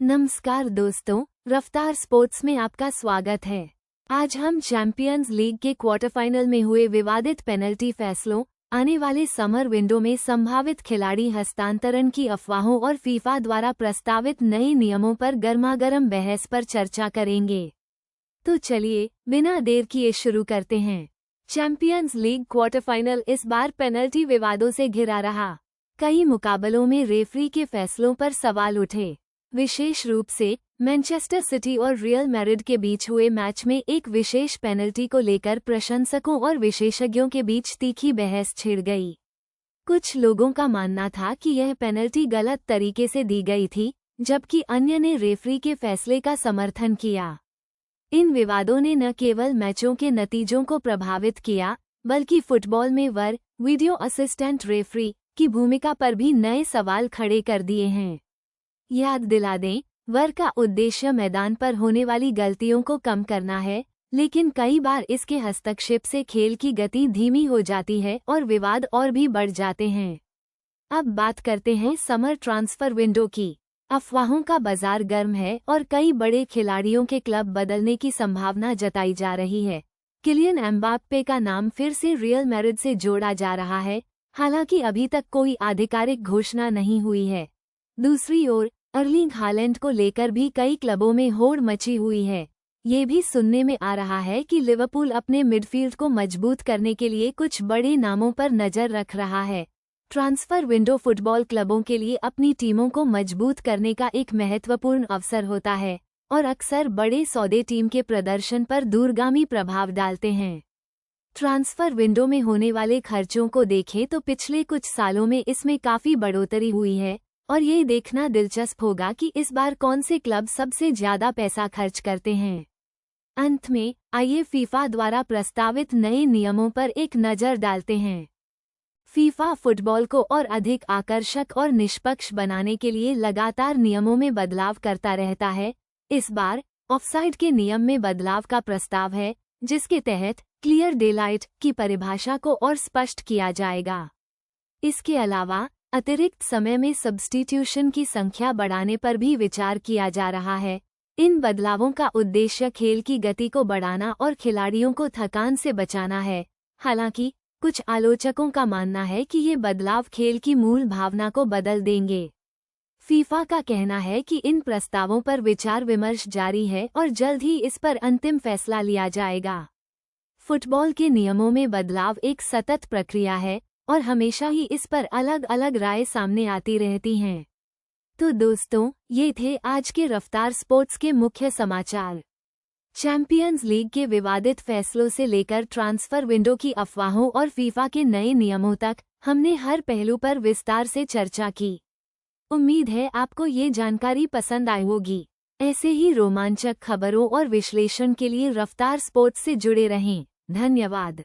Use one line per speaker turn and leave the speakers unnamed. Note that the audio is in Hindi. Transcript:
नमस्कार दोस्तों, रफ्तार स्पोर्ट्स में आपका स्वागत है। आज हम चैंपियंस लीग के क्वार्टर फाइनल में हुए विवादित पेनल्टी फैसलों, आने वाले समर विंडो में संभावित खिलाड़ी हस्तांतरण की अफवाहों और फीफा द्वारा प्रस्तावित नए नियमों पर गर्मागर्म बहस पर चर्चा करेंगे। तो चलिए बिना देर किए शुरू करते हैं। चैंपियंस लीग क्वार्टर फाइनल इस बार पेनल्टी विवादों से घिरा रहा। कई मुकाबलों में रेफरी के फैसलों पर सवाल उठे। विशेष रूप से मैनचेस्टर सिटी और रियल मैड्रिड के बीच हुए मैच में एक विशेष पेनल्टी को लेकर प्रशंसकों और विशेषज्ञों के बीच तीखी बहस छिड़ गई। कुछ लोगों का मानना था कि यह पेनल्टी गलत तरीके से दी गई थी, जबकि अन्य ने रेफरी के फैसले का समर्थन किया। इन विवादों ने न केवल मैचों के नतीजों को प्रभावित किया, बल्कि फुटबॉल में वर, वीडियो असिस्टेंट रेफरी की भूमिका पर भी नए सवाल खड़े कर दिए हैं। याद दिला दें, वर का उद्देश्य मैदान पर होने वाली गलतियों को कम करना है, लेकिन कई बार इसके हस्तक्षेप से खेल की गति धीमी हो जाती है और विवाद और भी बढ़ जाते हैं। अब बात करते हैं समर ट्रांसफर विंडो की। अफवाहों का बाजार गर्म है और कई बड़े खिलाड़ियों के क्लब बदलने की संभावना जताई जा रही है। किलियन एम्बाप्पे का नाम फिर से रियल मैड्रिड से जोड़ा जा रहा है, हालांकि अभी तक कोई आधिकारिक घोषणा नहीं हुई है। दूसरी ओर अर्लिंग हालैंड को लेकर भी कई क्लबों में होड़ मची हुई है। ये भी सुनने में आ रहा है कि लिवरपूल अपने मिडफील्ड को मजबूत करने के लिए कुछ बड़े नामों पर नजर रख रहा है। ट्रांसफर विंडो फुटबॉल क्लबों के लिए अपनी टीमों को मजबूत करने का एक महत्वपूर्ण अवसर होता है और अक्सर बड़े सौदे टीम के प्रदर्शन पर दूरगामी प्रभाव डालते हैं। ट्रांसफर विंडो में होने वाले खर्चों को देखें तो पिछले कुछ सालों में इसमें काफी बढ़ोतरी हुई है और ये देखना दिलचस्प होगा कि इस बार कौन से क्लब सबसे ज्यादा पैसा खर्च करते हैं। अंत में आइए फीफा द्वारा प्रस्तावित नए नियमों पर एक नज़र डालते हैं। फीफा फुटबॉल को और अधिक आकर्षक और निष्पक्ष बनाने के लिए लगातार नियमों में बदलाव करता रहता है। इस बार ऑफसाइड के नियम में बदलाव का प्रस्ताव है, जिसके तहत क्लियर डेलाइट की परिभाषा को और स्पष्ट किया जाएगा। इसके अलावा अतिरिक्त समय में सब्स्टिट्यूशन की संख्या बढ़ाने पर भी विचार किया जा रहा है। इन बदलावों का उद्देश्य खेल की गति को बढ़ाना और खिलाड़ियों को थकान से बचाना है। हालांकि कुछ आलोचकों का मानना है कि ये बदलाव खेल की मूल भावना को बदल देंगे। फीफा का कहना है कि इन प्रस्तावों पर विचार विमर्श जारी है और जल्द ही इस पर अंतिम फैसला लिया जाएगा। फुटबॉल के नियमों में बदलाव एक सतत प्रक्रिया है और हमेशा ही इस पर अलग अलग राय सामने आती रहती हैं। तो दोस्तों, ये थे आज के रफ्तार स्पोर्ट्स के मुख्य समाचार। चैंपियंस लीग के विवादित फैसलों से लेकर ट्रांसफर विंडो की अफवाहों और फीफा के नए नियमों तक हमने हर पहलू पर विस्तार से चर्चा की। उम्मीद है आपको ये जानकारी पसंद आई होगी। ऐसे ही रोमांचक खबरों और विश्लेषण के लिए रफ्तार स्पोर्ट्स से जुड़े रहें। धन्यवाद।